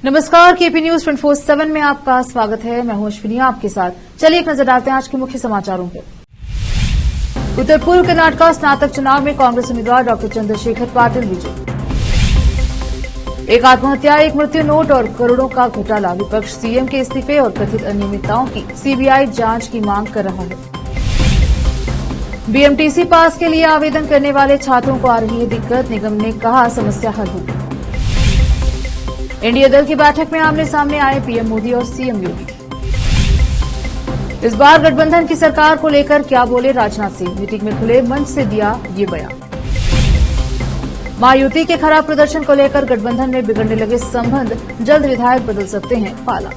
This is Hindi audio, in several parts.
नमस्कार, केपी न्यूज 24/7 में आपका स्वागत है। मैं हूं अश्विनी आपके साथ। चलिए एक नजर डालते हैं आज के मुख्य समाचारों पर। उत्तर पूर्व कर्नाटक स्नातक चुनाव में कांग्रेस उम्मीदवार डॉक्टर चंद्रशेखर पाटिल विजयी। एक आत्महत्या, एक मृत्यु नोट और करोड़ों का घोटाला, विपक्ष सीएम के इस्तीफे और कथित अनियमितताओं की सीबीआई जांच की मांग कर रहा है। बीएमटीसी पास के लिए आवेदन करने वाले छात्रों को आ रही है दिक्कत, निगम ने कहा समस्या हल होगी। एनडीए दल की बैठक में आमने सामने आए पीएम मोदी और सीएम योगी। इस बार गठबंधन की सरकार को लेकर क्या बोले राजनाथ सिंह, मीटिंग में खुले मंच से दिया ये बयान। महायुति के खराब प्रदर्शन को लेकर गठबंधन में बिगड़ने लगे संबंध, जल्द विधायक बदल सकते हैं पाला।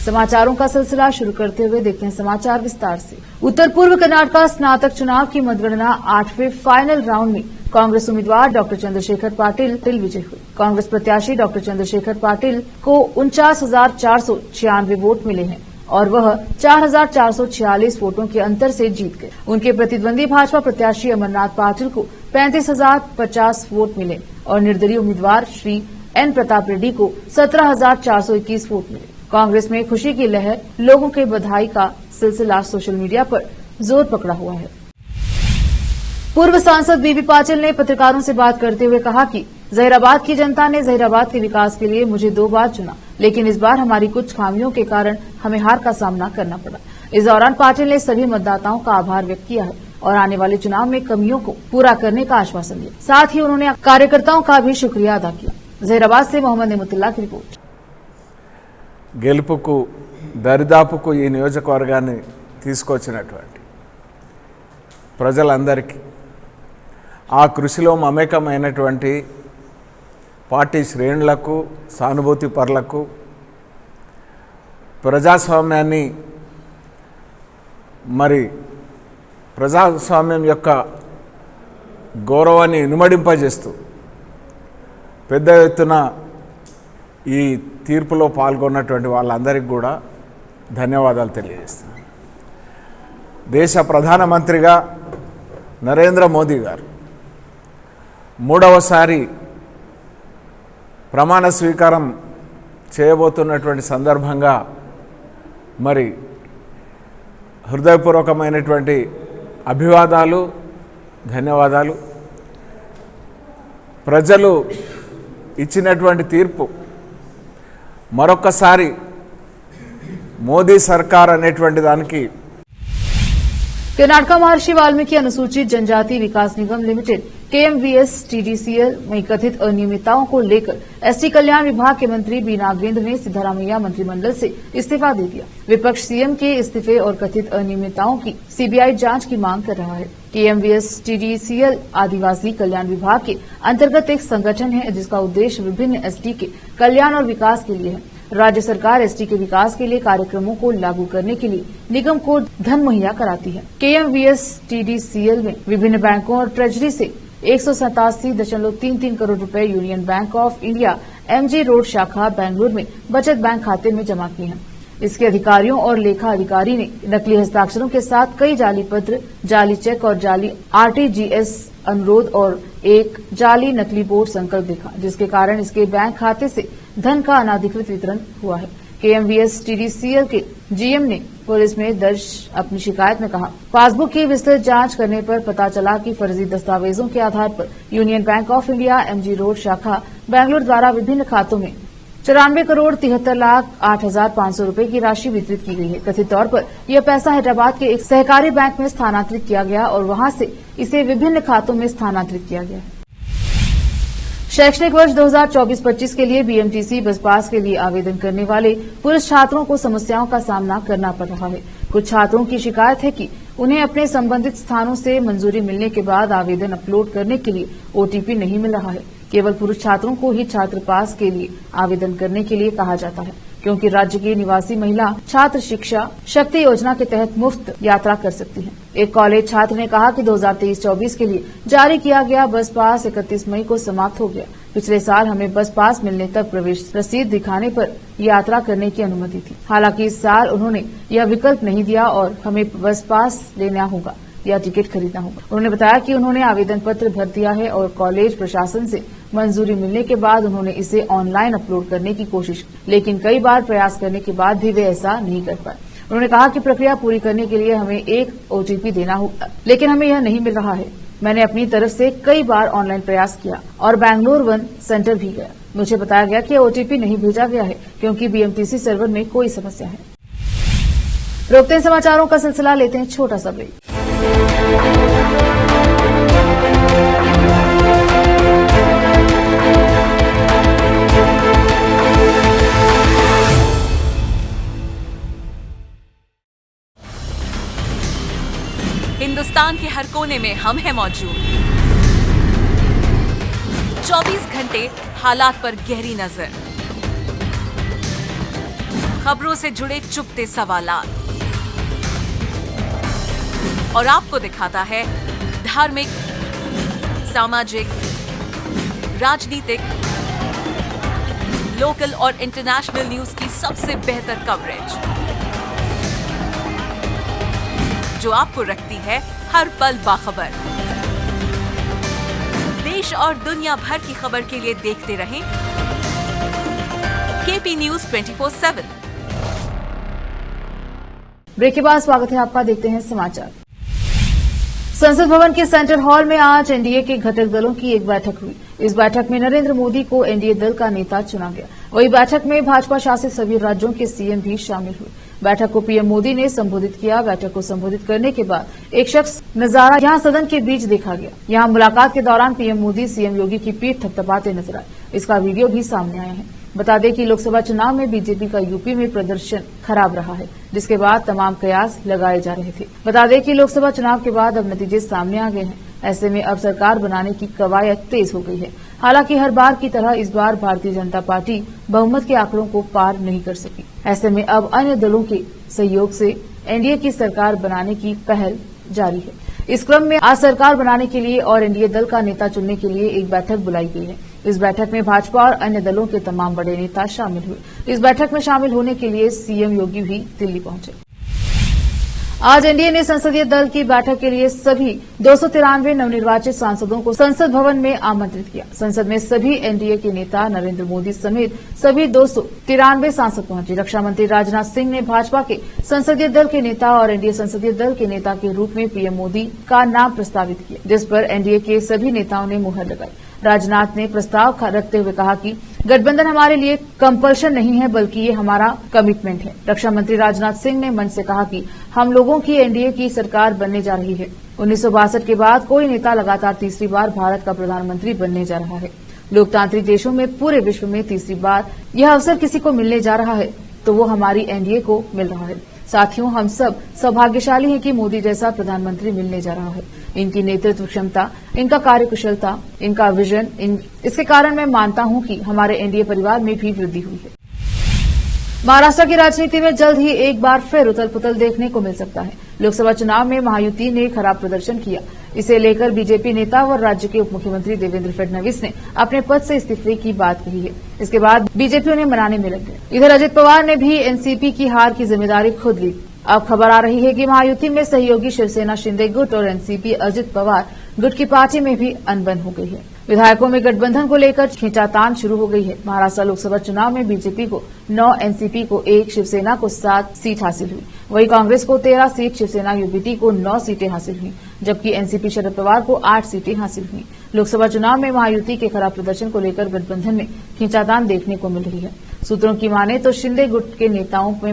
समाचारों का सिलसिला शुरू करते हुए देखते हैं समाचार विस्तार से। उत्तर पूर्व कर्नाटक स्नातक चुनाव की मतगणना 8वें फाइनल राउंड में कांग्रेस उम्मीदवार डॉक्टर चंद्रशेखर पाटिल विजयी हुए। कांग्रेस प्रत्याशी डॉक्टर चंद्रशेखर पाटिल को 49,496 वोट मिले हैं और वह 4,446 वोटों के अंतर से जीत गए। उनके प्रतिद्वंदी भाजपा प्रत्याशी अमरनाथ पाटिल को 35,050 वोट मिले और निर्दलीय उम्मीदवार श्री एन प्रताप रेड्डी को 17,421 वोट मिले। कांग्रेस में खुशी की लहर, लोगों के बधाई का सिलसिला सोशल मीडिया पर जोर पकड़ा हुआ है। पूर्व सांसद बीबी पाटिल ने पत्रकारों से बात करते हुए कहा कि जहीराबाद की जनता ने जहीराबाद के विकास के लिए मुझे 2 बार चुना, लेकिन इस बार हमारी कुछ खामियों के कारण हमें हार का सामना करना पड़ा। इस दौरान पाटिल ने सभी मतदाताओं का आभार व्यक्त किया है और आने वाले चुनाव में कमियों को पूरा करने का आश्वासन दिया। साथ ही उन्होंने कार्यकर्ताओं का भी शुक्रिया अदा किया। जहीराबाद से मोहम्मद नेमतुल्ला की रिपोर्ट। గెలుపుకు దరిదాపుకు ఈ నియోజకవర్గాన్ని తీసుకొచ్చినటువంటి ప్రజలందరికీ ఆ కృషిలో మమేకమైనటువంటి పార్టీ శ్రేణులకు, సానుభూతి పరులకు, ప్రజాస్వామ్యాన్ని ప్రజాస్వామ్యం యొక్క గౌరవాన్ని ఇనుమడింపజేస్తూ పెద్ద ఎత్తున ఈ తీర్పులో పాల్గొన్నటువంటి వాళ్ళందరికీ కూడా ధన్యవాదాలు తెలియజేస్తున్నాను. దేశ ప్రధానమంత్రిగా నరేంద్ర మోదీ గారు 3వసారి ప్రమాణ స్వీకారం చేయబోతున్నటువంటి సందర్భంగా హృదయపూర్వకమైనటువంటి అభివాదాలు, ధన్యవాదాలు. ప్రజలు ఇచ్చినటువంటి తీర్పు మరొకసారి మోదీ సర్కార్ అనేటువంటి దానికి कर्नाटक महर्षि वाल्मीकि अनुसूचित जनजाति विकास निगम लिमिटेड KMVS TDCL में कथित अनियमितताओं को लेकर एसटी कल्याण विभाग के मंत्री बी नागेंद्र ने सिद्धारमैया मंत्रिमंडल से इस्तीफा दे दिया। विपक्ष सीएम के इस्तीफे और कथित अनियमितताओं की सीबीआई जांच की मांग कर रहा है। KMVS TDCL आदिवासी कल्याण विभाग के अंतर्गत एक संगठन है जिसका उद्देश्य विभिन्न एसटी के कल्याण और विकास के लिए है। राज्य सरकार एसटी के विकास के लिए कार्यक्रमों को लागू करने के लिए निगम को धन मुहैया कराती है। KMVS TDCL में विभिन्न बैंकों और ट्रेजरी से 187.33 करोड़ रुपए union bank of India MG road शाखा बेंगलुरु में बचत बैंक खाते में जमा किए हैं। इसके अधिकारियों और लेखा अधिकारी ने नकली हस्ताक्षरों के साथ कई जाली पत्र, जाली चेक और जाली RTGS अनुरोध और एक जाली नकली बोर्ड संकल्प देखा, जिसके कारण इसके बैंक खाते से धन का अनाधिकृत वितरण हुआ है। KMVS TDCL के GM ने पुलिस में दर्ज अपनी शिकायत में कहा, पासबुक की विस्तृत जांच करने पर पता चला कि फर्जी दस्तावेजों के आधार पर union bank of India MG road शाखा बेंगलुरु द्वारा विभिन्न खातों में 94,73,08,500 रुपए की राशि वितरित की गई है। कथित तौर पर यह पैसा हैदराबाद के एक सहकारी बैंक में स्थानांतरित किया गया और वहां से इसे विभिन्न खातों में स्थानांतरित किया गया है। शैक्षणिक वर्ष 2024-25 के लिए बीएमटीसी बस पास के लिए आवेदन करने वाले पुरुष छात्रों को समस्याओं का सामना करना पड़ रहा है। कुछ छात्रों की शिकायत है कि उन्हें अपने संबंधित स्थानों से मंजूरी मिलने के बाद आवेदन अपलोड करने के लिए OTP नहीं मिल रहा है। केवल पुरुष छात्रों को ही छात्र पास के लिए आवेदन करने के लिए कहा जाता है, क्योंकि राज्य की निवासी महिला छात्र शिक्षा शक्ति योजना के तहत मुफ्त यात्रा कर सकती हैं। एक कॉलेज छात्र ने कहा कि 2023-24 के लिए जारी किया गया बस पास 31 मई को समाप्त हो गया। पिछले साल हमें बस पास मिलने तक प्रवेश रसीद दिखाने पर यात्रा करने की अनुमति थी। हालांकि इस साल उन्होंने यह विकल्प नहीं दिया और हमें बस पास लेना होगा। या टिकट खरीदना होगा। उन्होंने बताया कि उन्होंने आवेदन पत्र भर दिया है और कॉलेज प्रशासन से मंजूरी मिलने के बाद उन्होंने इसे ऑनलाइन अपलोड करने की कोशिश की, लेकिन कई बार प्रयास करने के बाद भी वे ऐसा नहीं कर पाए। उन्होंने कहा कि प्रक्रिया पूरी करने के लिए हमें एक OTP देना होगा, लेकिन हमें यह नहीं मिल रहा है। मैंने अपनी तरफ से कई बार ऑनलाइन प्रयास किया और बैंगलोर वन सेंटर भी गया। मुझे बताया गया कि OTP नहीं भेजा गया है क्योंकि BMTC सर्वर में कोई समस्या है। रोकते हैं समाचारों का सिलसिला, लेते हैं छोटा सा ब्रेक। हिंदुस्तान के हर कोने में हम हैं मौजूद। 24 घंटे हालात पर गहरी नजर, खबरों से जुड़े चुपते सवालात और आपको दिखाता है धार्मिक, सामाजिक, राजनीतिक, लोकल और इंटरनेशनल न्यूज की सबसे बेहतर कवरेज, जो आपको रखती है हर पल बाखबर। देश और दुनिया भर की खबर के लिए देखते रहें KP News 24/7। ब्रेक के बाद स्वागत है आपका, देखते हैं समाचार। संसद भवन के सेंट्रल हॉल में आज एनडीए के घटक दलों की एक बैठक हुई। इस बैठक में नरेंद्र मोदी को एनडीए दल का नेता चुना गया। वही बैठक में भाजपा शासित सभी राज्यों के सीएम भी शामिल हुए। बैठक को पीएम मोदी ने संबोधित किया। बैठक को संबोधित करने के बाद एक शख्स नजारा यहां सदन के बीच देखा गया। यहां मुलाकात के दौरान पीएम मोदी सीएम योगी की पीठ थपथपाते नजर आए। इसका वीडियो भी सामने आया है। बता दें कि लोकसभा चुनाव में बीजेपी का यूपी में प्रदर्शन खराब रहा है, जिसके बाद तमाम कयास लगाए जा रहे थे। बता दें कि लोकसभा चुनाव के बाद अब नतीजे सामने आ गए हैं। ऐसे में अब सरकार बनाने की कवायद तेज हो गई है। हालांकि हर बार की तरह इस बार भारतीय जनता पार्टी बहुमत के आंकड़ों को पार नहीं कर सकी। ऐसे में अब अन्य दलों के सहयोग से एनडीए की सरकार बनाने की पहल जारी है। इस क्रम में आज सरकार बनाने के लिए और एनडीए दल का नेता चुनने के लिए एक बैठक बुलाई गई है। इस बैठक में भाजपा और अन्य दलों के तमाम बड़े नेता शामिल हुए। इस बैठक में शामिल होने के लिए सीएम योगी भी दिल्ली पहुंचे। आज एनडीए ने संसदीय दल की बैठक के लिए सभी 293 नवनिर्वाचित सांसदों को संसद भवन में आमंत्रित किया। संसद में सभी एनडीए के नेता नरेंद्र मोदी समेत सभी 293 सांसद पहुंचे। रक्षा मंत्री राजनाथ सिंह ने भाजपा के संसदीय दल के नेता और एनडीए संसदीय दल के नेता के रूप में पीएम मोदी का नाम प्रस्तावित किया, जिस पर एनडीए के सभी नेताओं ने मुहर लगाई। राजनाथ ने प्रस्ताव रखते हुए कहा कि गठबंधन हमारे लिए कंपल्शन नहीं है, बल्कि ये हमारा कमिटमेंट है। रक्षा मंत्री राजनाथ सिंह ने मंच से कहा कि हम लोगों की एनडीए की सरकार बनने जा रही है। 1962 के बाद कोई नेता लगातार तीसरी बार भारत का प्रधानमंत्री बनने जा रहा है। लोकतांत्रिक देशों में पूरे विश्व में तीसरी बार यह अवसर किसी को मिलने जा रहा है तो वो हमारी एनडीए को मिल रहा है। साथियों, हम सब सौभाग्यशाली हैं कि मोदी जैसा प्रधानमंत्री मिलने जा रहा है। इनकी नेतृत्व क्षमता, इनका कार्यकुशलता, इनका विजन, इसके कारण मैं मानता हूं कि हमारे एनडीए परिवार में भी वृद्धि हुई है। महाराष्ट्र की राजनीति में जल्द ही एक बार फिर उथल पुथल देखने को मिल सकता है। लोकसभा चुनाव में महायुति ने खराब प्रदर्शन किया। इसे लेकर बीजेपी नेता और राज्य के उप मुख्यमंत्री देवेंद्र फडणवीस ने अपने पद से इस्तीफे की बात कही है। इसके बाद बीजेपी उन्हें मनाने में लग गई। इधर अजित पवार ने भी एनसीपी की हार की जिम्मेदारी खुद ली। अब खबर आ रही है कि महायुति में सहयोगी शिवसेना शिंदे गुट और एनसीपी अजित पवार गुट की पार्टी में भी अनबन हो गई है। विधायकों में गठबंधन को लेकर खींचातान शुरू हो गई है। महाराष्ट्र लोकसभा चुनाव में बीजेपी को 9, एनसीपी को 1, शिवसेना को 7 सीट हासिल हुई। वहीं कांग्रेस को 13 सीट, शिवसेना यूबीटी को 9 सीटें हासिल हुई, जबकि एनसीपी शरद पवार को 8 सीटें हासिल हुई। लोकसभा चुनाव में महायुति के खराब प्रदर्शन को लेकर गठबंधन में खींचातान देखने को मिल रही है। सूत्रों की माने तो शिंदे गुट के नेताओं में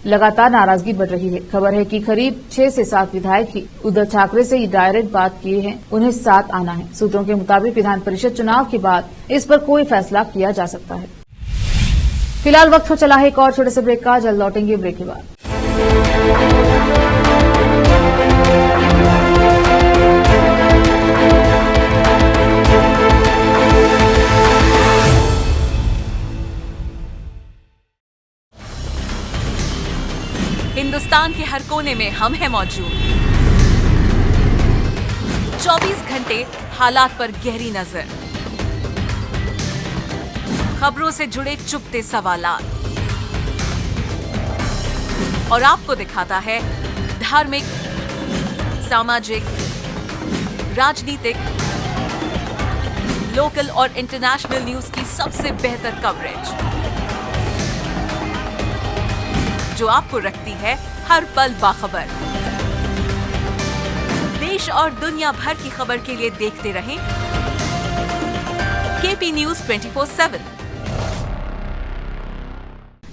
लगातार नाराजगी बढ़ रही है। खबर है कि करीब 6 से 7 विधायक ही उद्धव ठाकरे से डायरेक्ट बात किए हैं, उन्हें साथ आना है। सूत्रों के मुताबिक विधान परिषद चुनाव के बाद इस पर कोई फैसला किया जा सकता है। फिलहाल वक्त हो चला है एक और छोटे से ब्रेक का, जल्द लौटेंगे ब्रेक के बाद। हिंदुस्तान के हर कोने में हम हैं मौजूद। 24 घंटे हालात पर गहरी नजर, खबरों से जुड़े चुपते सवालात और आपको दिखाता है धार्मिक, सामाजिक, राजनीतिक, लोकल और इंटरनेशनल न्यूज की सबसे बेहतर कवरेज, जो आपको रखती है हर पल बाखबर। देश और दुनिया भर की खबर के लिए देखते रहें केपी न्यूज 24/7।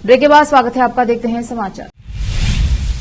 ब्रेक के बाद स्वागत है आपका, देखते हैं समाचार।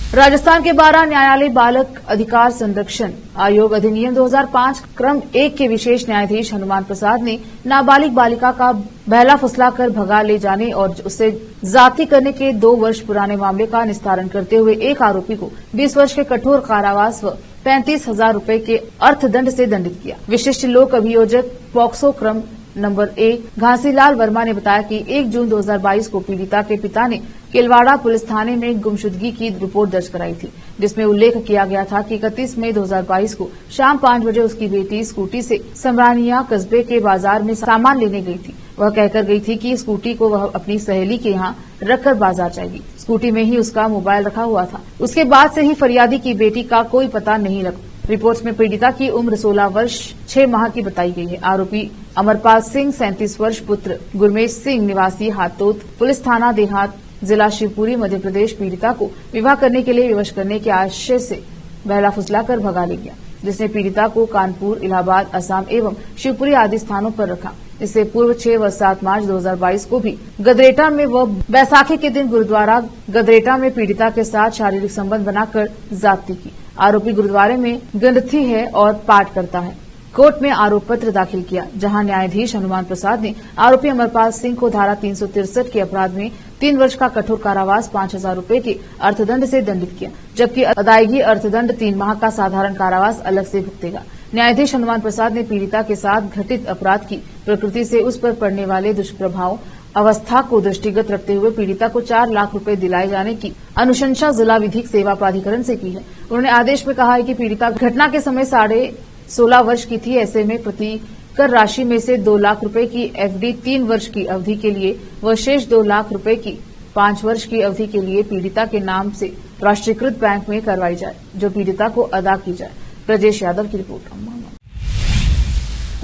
राजस्थान के 12 न्यायालय बालक अधिकार संरक्षण आयोग अधिनियम 2005 क्रम 1 के विशेष न्यायाधीश हनुमान प्रसाद ने नाबालिग बालिका का बहला फुसलाकर भगा ले जाने और उससे जाति करने के 2 वर्ष पुराने मामले का निस्तारण करते हुए एक आरोपी को 20 वर्ष के कठोर कारावास व 35,000 रूपये के अर्थदंड से दंडित किया। विशिष्ट लोक अभियोजक पॉक्सो क्रम नंबर 1 घासीलाल वर्मा ने बताया कि 1 जून 2022 को पीड़िता के पिता ने केलवाड़ा पुलिस थाने में गुमशुदगी की रिपोर्ट दर्ज कराई थी, जिसमें उल्लेख किया गया था कि 31 मई 2022 को शाम 5 बजे उसकी बेटी स्कूटी से समरानिया कस्बे के बाजार में सामान लेने गई थी। वह कहकर गई थी कि स्कूटी को वह अपनी सहेली के यहाँ रखकर बाजार जाएगी। स्कूटी में ही उसका मोबाइल रखा हुआ था। उसके बाद से ही फरियादी की बेटी का कोई पता नहीं लगा। रिपोर्ट्स में पीड़िता की उम्र 16 वर्ष 6 माह की बताई गई है। आरोपी अमरपाल सिंह 37 वर्ष पुत्र गुरमेश सिंह निवासी हातोत पुलिस थाना देहात जिला शिवपुरी मध्य प्रदेश पीड़िता को विवाह करने के लिए विवश करने के आशय से बहला फुसलाकर भगा ले गया, जिसने पीड़िता को कानपुर, इलाहाबाद, असम एवं शिवपुरी आदि स्थानों पर रखा। इससे पूर्व 6 व 7 मार्च 2022 को भी गदरेटा में व बैसाखी के दिन गुरुद्वारा गदरेटा में पीड़िता के साथ शारीरिक संबंध बनाकर जाति की। आरोपी गुरुद्वारे में गंडथी है और पाठ करता है। कोर्ट में आरोप पत्र दाखिल किया, जहां न्यायाधीश हनुमान प्रसाद ने आरोपी अमरपाल सिंह को धारा 363 के अपराध में 3 वर्ष का कठोर कारावास 5,000 रूपये के अर्थदंड से दंडित किया, जबकि अदायगी अर्थदंड 3 माह का साधारण कारावास अलग से भुगतेगा। न्यायाधीश हनुमान प्रसाद ने पीड़िता के साथ घटित अपराध की प्रकृति से उस पर पड़ने वाले दुष्प्रभाव अवस्था को दृष्टिगत रखते हुए पीड़िता को 4 लाख रूपये दिलाए जाने की अनुशंसा जिला विधिक सेवा प्राधिकरण से की है। उन्होंने आदेश में कहा है कि पीड़िता घटना के समय 16.5 वर्ष की थी। ऐसे में प्रति कर राशि में से 2 लाख रूपये की एफडी 3 वर्ष की अवधि के लिए व शेष 2 लाख रूपये की 5 वर्ष की अवधि के लिए पीड़िता के नाम से राष्ट्रीयकृत बैंक में करवाई जाए, जो पीड़िता को अदा की जाए। ब्रजेश यादव की रिपोर्ट।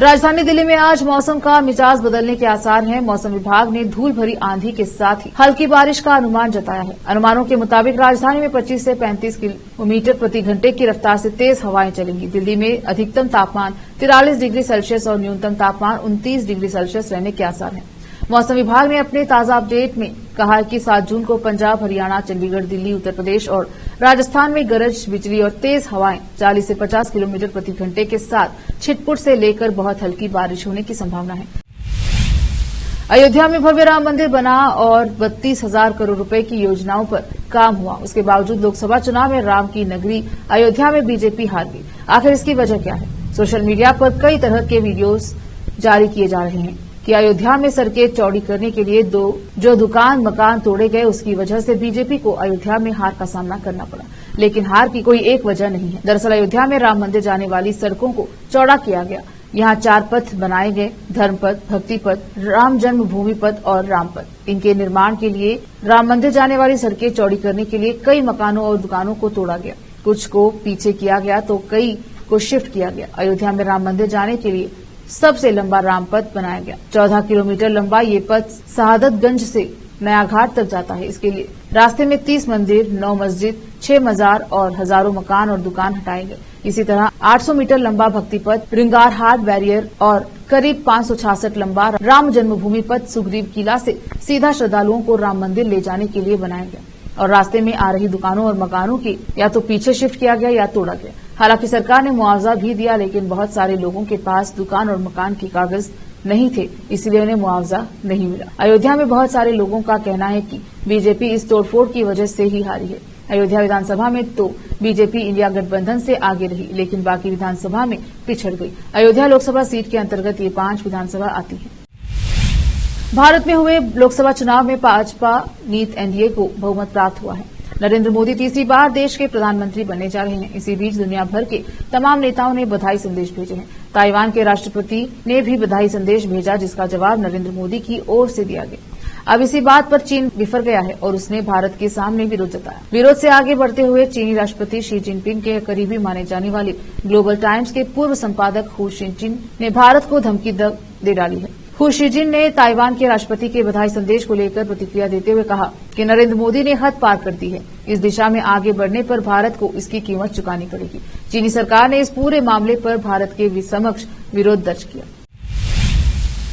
राजधानी दिल्ली में आज मौसम का मिजाज बदलने के आसार हैं। मौसम विभाग ने धूल भरी आंधी के साथ ही हल्की बारिश का अनुमान जताया है। अनुमानों के मुताबिक राजधानी में 25 से 35 किलोमीटर प्रति घंटे की रफ्तार से तेज हवाएं चलेंगी। दिल्ली में अधिकतम तापमान 43 डिग्री सेल्सियस और न्यूनतम तापमान 29 डिग्री सेल्सियस रहने के आसार हैं। मौसम विभाग ने अपने ताजा अपडेट में कहा है कि 7 जून को पंजाब, हरियाणा, चंडीगढ़, दिल्ली, उत्तर प्रदेश और राजस्थान में गरज, बिजली और तेज हवाएं 40 से 50 किलोमीटर प्रति घंटे के साथ छिटपुट से लेकर बहुत हल्की बारिश होने की संभावना है। अयोध्या में भव्य राम मंदिर बना और 32,000 करोड़ रुपए की योजनाओं पर काम हुआ। उसके बावजूद लोकसभा चुनाव में राम की नगरी अयोध्या में बीजेपी हार गई। आखिर इसकी वजह क्या है? सोशल मीडिया पर कई तरह के वीडियोज जारी किए जा रहे हैं कि अयोध्या में सड़कें चौड़ी करने के लिए जो दुकान मकान तोड़े गए, उसकी वजह से बीजेपी को अयोध्या में हार का सामना करना पड़ा। लेकिन हार की कोई एक वजह नहीं है। दरअसल अयोध्या में राम मंदिर जाने वाली सड़कों को चौड़ा किया गया। यहाँ 4 पथ बनाए गए: धर्म पथ, भक्ति पथ, राम जन्मभूमि पथ और राम पथ। इनके निर्माण के लिए राम मंदिर जाने वाली सड़कें चौड़ी करने के लिए कई मकानों और दुकानों को तोड़ा गया। कुछ को पीछे किया गया तो कई को शिफ्ट किया गया। अयोध्या में राम मंदिर जाने के लिए सबसे लंबा राम पथ बनाया गया। 14 किलोमीटर लंबा ये पथ शहादतगंज से नया घाट तक जाता है। इसके लिए रास्ते में 30 मंदिर, 9 मस्जिद, 6 मजार और हजारों मकान और दुकान हटाए गए। इसी तरह 800 मीटर लंबा भक्ति पथ, रिंगारहाट बैरियर और करीब 566 लंबा राम जन्मभूमि पथ सुग्रीव किला से सीधा श्रद्धालुओं को राम मंदिर ले जाने के लिए बनाया गया और रास्ते में आ रही दुकानों और मकानों की या तो पीछे शिफ्ट किया गया या तोड़ा गया। हालांकि सरकार ने मुआवजा भी दिया, लेकिन बहुत सारे लोगों के पास दुकान और मकान के कागज नहीं थे, इसलिए उन्हें मुआवजा नहीं मिला। अयोध्या में बहुत सारे लोगों का कहना है कि बीजेपी इस तोड़फोड़ की वजह से ही हारी है। अयोध्या विधानसभा में तो बीजेपी इंडिया गठबंधन से आगे रही, लेकिन बाकी विधानसभा में पिछड़ गई। अयोध्या लोकसभा सीट के अंतर्गत ये 5 विधानसभा आती है। भारत में हुए लोकसभा चुनाव में भाजपा नीत एनडीए को बहुमत प्राप्त हुआ है। नरेंद्र मोदी तीसरी बार देश के प्रधानमंत्री बनने जा रहे हैं। इसी बीच दुनिया भर के तमाम नेताओं ने बधाई संदेश भेजे हैं। ताइवान के राष्ट्रपति ने भी बधाई संदेश भेजा, जिसका जवाब नरेंद्र मोदी की ओर से दिया गया। अब इसी बात पर चीन विफर गया है और उसने भारत के सामने विरोध जताया। विरोध से आगे बढ़ते हुए चीनी राष्ट्रपति शी जिनपिंग के करीबी माने जाने वाले ग्लोबल टाइम्स के पूर्व संपादक हु शिजिन ने भारत को धमकी दे डाली है। हु शिजिन ने ताइवान के राष्ट्रपति के बधाई संदेश को लेकर प्रतिक्रिया देते हुए कहा कि नरेंद्र मोदी ने हद पार कर दी है। इस दिशा में आगे बढ़ने पर भारत को इसकी कीमत चुकानी पड़ेगी। चीनी सरकार ने इस पूरे मामले पर भारत के समक्ष विरोध दर्ज किया।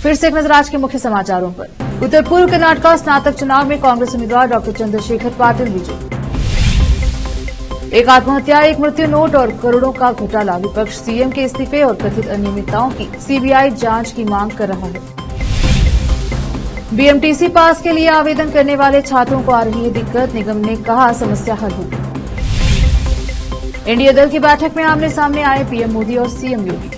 फिर से एक नजर आज के मुख्य समाचारों पर। उत्तर पूर्व कर्नाटक स्नातक चुनाव में कांग्रेस उम्मीदवार डॉक्टर चंद्रशेखर पाटिल विजयी। एक आत्महत्या, एक मृत्यु नोट और करोड़ों का घोटाला, विपक्ष सीएम के इस्तीफे और कथित अनियमितताओं की सीबीआई जांच की मांग कर रहा है। बीएमटीसी पास के लिए आवेदन करने वाले छात्रों को आ रही है दिक्कत, निगम ने कहा समस्या हल होगी। एनडीए दल की बैठक में आमने सामने आए पीएम मोदी और सीएम योगी।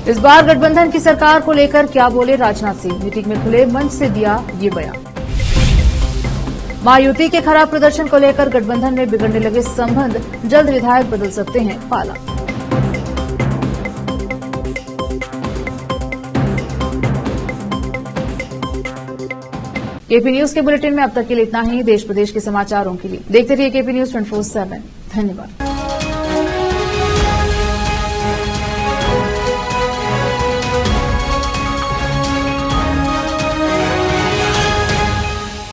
इस बार गठबंधन की सरकार को लेकर क्या बोले राजनाथ सिंह, मीटिंग में खुले मंच से दिया ये बयान। महायुति के खराब प्रदर्शन को लेकर गठबंधन में बिगड़ने लगे संबंध, जल्द विधायक बदल सकते हैं पाला। केपी न्यूज के बुलेटिन में अब तक के लिए इतना ही। देश प्रदेश के समाचारों के लिए देखते रहिए केपी न्यूज 24/7। धन्यवाद।